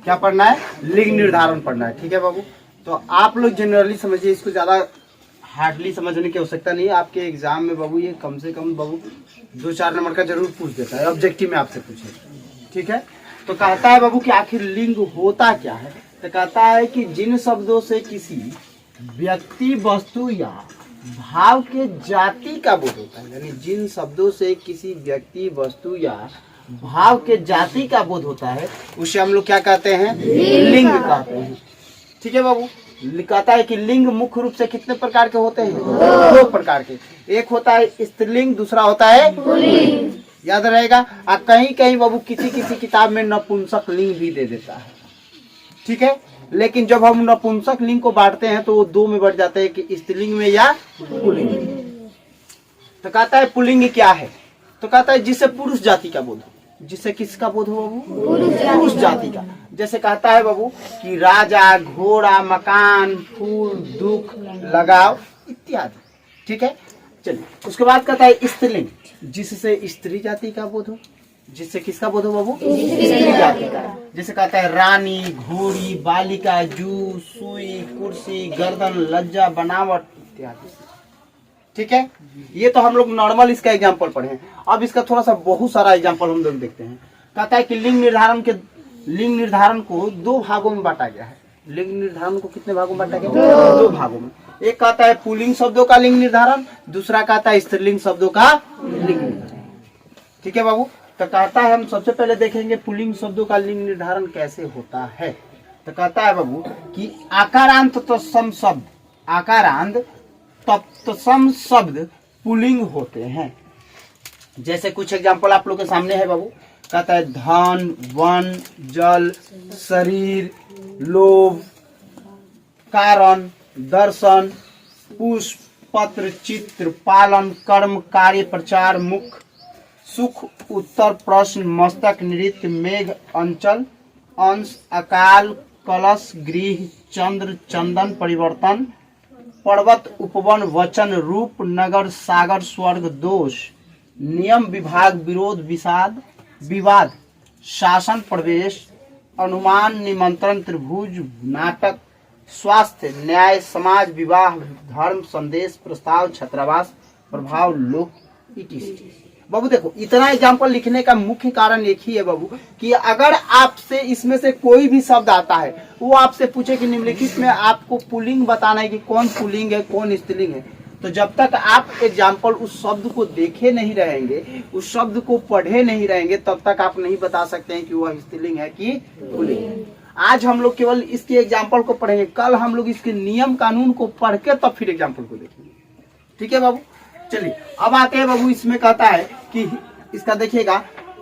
क्या पढ़ना है, लिंग निर्धारण पढ़ना है। ठीक है बाबू, तो आप लोग जनरली समझिए, इसको ज्यादा हार्डली समझने की आवश्यकता नहीं है। आपके एग्जाम में बाबू ये कम से कम बाबू 2-4 नंबर का जरूर पूछ देता है, ऑब्जेक्टिव में आपसे पूछे। ठीक है, तो कहता है बाबू कि आखिर लिंग होता क्या है। तो कहता है कि जिन शब्दों से किसी व्यक्ति, वस्तु या भाव के जाति का बोध होता है, यानी जिन शब्दों से किसी व्यक्ति, वस्तु या भाव के जाति का बोध होता है, उसे हम लोग क्या कहते हैं, लिंग कहते हैं। ठीक है बाबू, कहता है कि लिंग मुख्य रूप से कितने प्रकार के होते हैं, 2 प्रकार के। एक होता है स्त्रीलिंग, दूसरा होता है पुल्लिंग, याद रहेगा। और कहीं कहीं बाबू किसी किसी किताब में नपुंसक लिंग भी दे देता है। ठीक है, लेकिन जब हम नपुंसक लिंग को बांटते हैं तो वो 2 में बढ़ जाते हैं, कि स्त्रीलिंग में या पुल्लिंग में। तो कहता है पुल्लिंग क्या है, तो कहता है जिससे पुरुष जाति का बोध हो। जिससे किसका बोध हो बाबू, पुरुष जाति का। जैसे कहता है बाबू कि राजा, घोड़ा, मकान, फूल, दुख, लगाव इत्यादि। ठीक है, चलिए उसके बाद कहता है स्त्रीलिंग, जिससे स्त्री जाति का बोध हो। जिससे किसका बोध हो बाबू, स्त्री जाति का। जैसे कहता है रानी, घोड़ी, बालिका, जू, सुई, कुर्सी, गर्दन, लज्जा, बनावट इत्यादि। ठीक है, ये तो हम लोग नॉर्मल इसका एग्जाम्पल पढ़े हैं। अब इसका थोड़ा सा बहुत सारा एग्जाम्पल हम लोग देखते हैं। कहता है कि लिंग निर्धारण को 2 भागों में बांटा गया है। लिंग निर्धारण को कितने भागों में बांटा गया है, 2 भागों में। एक कहता है पुल्लिंग शब्दों का लिंग निर्धारण, दूसरा कहता है स्त्रीलिंग शब्दों का लिंग निर्धारण। ठीक है बाबू, तो कहता है हम सबसे पहले देखेंगे पुल्लिंग शब्दों का लिंग निर्धारण कैसे होता है। तो कहता है बाबू कि आकारांत तत्सम शब्द, आकारांत तत्सम शब्द पुल्लिंग होते हैं। जैसे कुछ एग्जांपल आप लोग के सामने है बाबू। कहता है धन, वन, जल, शरीर, लोभ, कारण, दर्शन, पुष्प, पत्र, चित्र, पालन, कर्म, कार्य, प्रचार, मुख, सुख, उत्तर, प्रश्न, मस्तक, नृत्य, मेघ, अंचल, अंश, अकाल, कलश, गृह, चंद्र, चंदन, परिवर्तन, पर्वत, उपवन, वचन, रूप, नगर, सागर, स्वर्ग, दोष, नियम, विभाग, विरोध, विवाद, शासन, प्रवेश, अनुमान, निमंत्रण, त्रिभुज, नाटक, स्वास्थ्य, न्याय, समाज, विवाह, धर्म, संदेश, प्रस्ताव, छात्रावास, प्रभाव, लोक इत्यादि। बाबू देखो, इतना एग्जाम्पल लिखने का मुख्य कारण एक ही है बाबू, कि अगर आपसे इसमें से कोई भी शब्द आता है, वो आपसे पूछे कि निम्नलिखित में आपको पुल्लिंग बताना है कि कौन पुल्लिंग है कौन स्त्रीलिंग है, तो जब तक आप एग्जाम्पल उस शब्द को देखे नहीं रहेंगे, उस शब्द को पढ़े नहीं रहेंगे, तब तक आप नहीं बता सकते हैं कि वह स्त्रीलिंग है कि पुल्लिंग। आज हम लोग केवल इसके एग्जाम्पल को पढ़ेंगे, कल हम लोग इसके नियम कानून को पढ़ के तब फिर एग्जाम्पल को देखेंगे। ठीक है बाबू, चलिए अब आते हैं बाबू। इसमें कहता है कि इसका देखिएगा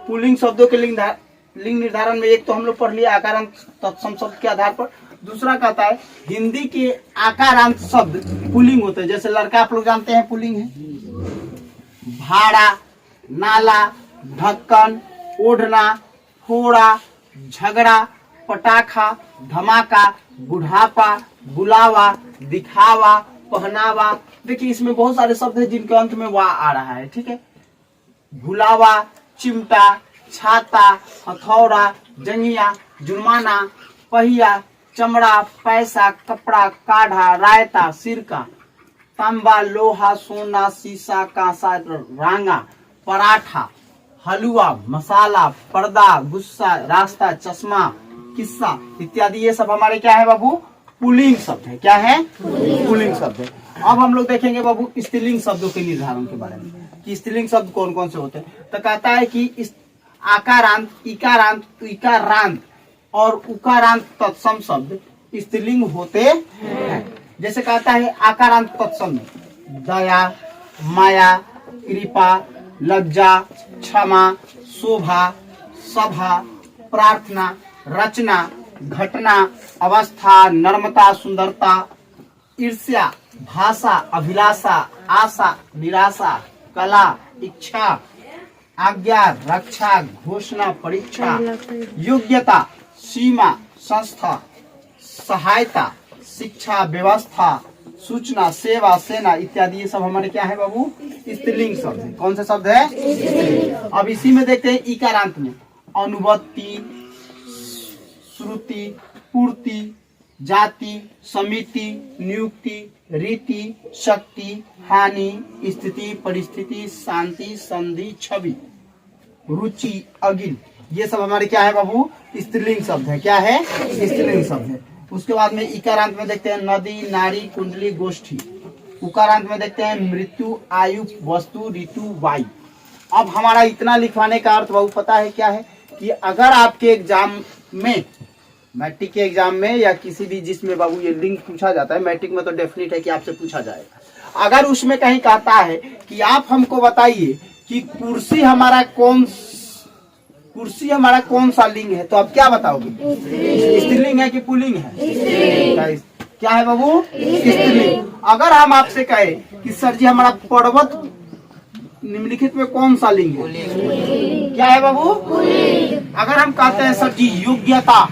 पुल्लिंग शब्दों के लिंग निर्धारण में एक तो हम लोग पढ़ लिया आकारांत तत्सम शब्द के आधार पर। दूसरा कहता है हिंदी के आकारांत शब्द पुल्लिंग होते हैं। जैसे लड़का आप लोग जानते हैं पुल्लिंग है, भाड़ा, नाला, ढक्कन, ओढ़ना, फोड़ा, झगड़ा, पटाखा, धमाका, बुढ़ापा, बुलावा, दिखावा, पहनावा। देखिए इसमें बहुत सारे शब्द हैं जिनके अंत में वाह आ रहा है। ठीक है, भुलावा, चिमटा, छाता, हथौड़ा, जंगिया, जुर्माना, पहिया, चमड़ा, पैसा, कपड़ा, काढ़ा, रायता, सिरका, तांबा, लोहा, सोना, शीशा, कांसा, रांगा, पराठा, हलवा, मसाला, पर्दा, गुस्सा, रास्ता, चश्मा, किस्सा इत्यादि। ये सब हमारे क्या है बाबू, पुल्लिंग शब्द है। क्या है, पुल्लिंग शब्द है। अब हम लोग देखेंगे बाबू स्त्रीलिंग शब्दों के निर्धारण के बारे में कि स्त्रीलिंग शब्द कौन कौन से होते हैं। तो कहता है कि आकारांत, इकारांत, इकारांत और उकारांत तत्सम शब्द स्त्रीलिंग होते हैं। जैसे कहता है आकारांत तत्सम में दया, माया, कृपा, लज्जा, क्षमा, शोभा, सभा, प्रार्थना, रचना, घटना, अवस्था, नर्मता, सुंदरता, ईर्ष्या, भाषा, अभिलाषा, आशा, निराशा, कला, इच्छा, आज्ञा, रक्षा, घोषणा, परीक्षा, योग्यता, सीमा, संस्था, सहायता, शिक्षा, व्यवस्था, सूचना, सेवा, सेना इत्यादि। ये सब हमारे क्या है बाबू, स्त्रीलिंग शब्द है। कौन से शब्द है? अब इसी में देखते हैं इकारांत में अनुवत्ती, श्रुति, पूर्ति, जाति, समिति, नियुक्ति, रीति, शक्ति, हानि, स्थिति, परिस्थिति, शांति, संधि, छवि, रुचि, अगिल, ये सब हमारे क्या है बाबू? स्त्रीलिंग शब्द है। क्या है? स्त्रीलिंग शब्द है। उसके बाद में इकारांत में देखते हैं नदी, नारी, कुंडली, गोष्ठी। उकारांत में देखते हैं मृत्यु, आयु, वस्तु, ऋतु, वायु। अब हमारा इतना लिखवाने का अर्थ बाबू पता है क्या है? कि अगर आपके एग्जाम में, मैट्रिक के एग्जाम में या किसी भी जिसमें बाबू ये लिंक पूछा जाता है, मैट्रिक में तो डेफिनेट है कि आपसे पूछा जाएगा। अगर उसमें कहीं कहता है कि आप हमको बताइए कि कुर्सी हमारा कौन सा लिंग है, तो आप क्या बताओगे? स्त्रीलिंग है कि पुल्लिंग है? क्या है बाबू? स्त्रीलिंग। अगर हम आपसे कहे कि सर जी हमारा पर्वत निम्नलिखित में कौन सा लिंग है? क्या है बाबू? अगर हम कहते हैं सर जी योग्यता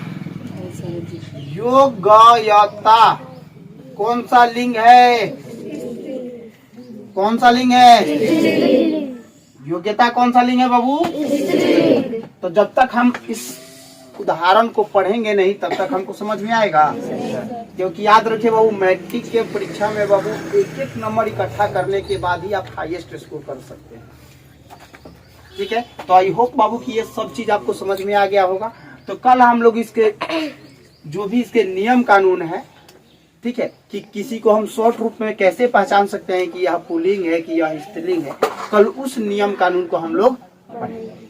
कौन सा लिंग है? कौन सा लिंग है? योग्यता कौन सा लिंग है बाबू? तो जब तक हम इस उदाहरण को पढ़ेंगे नहीं तब तक हमको समझ में आएगा। क्योंकि याद रखिए बाबू, मैट्रिक के परीक्षा में बाबू एक एक नंबर इकट्ठा करने के बाद ही आप हाईएस्ट स्कोर कर सकते हैं। ठीक है, तो आई होप बाबू कि ये सब चीज आपको समझ में आ गया होगा। तो कल हम लोग इसके जो भी इसके नियम कानून है, ठीक है, कि किसी को हम शॉर्ट रूप में कैसे पहचान सकते हैं कि यह पुल्लिंग है कि यह स्त्रीलिंग है, कल उस नियम कानून को हम लोग पढ़ेंगे।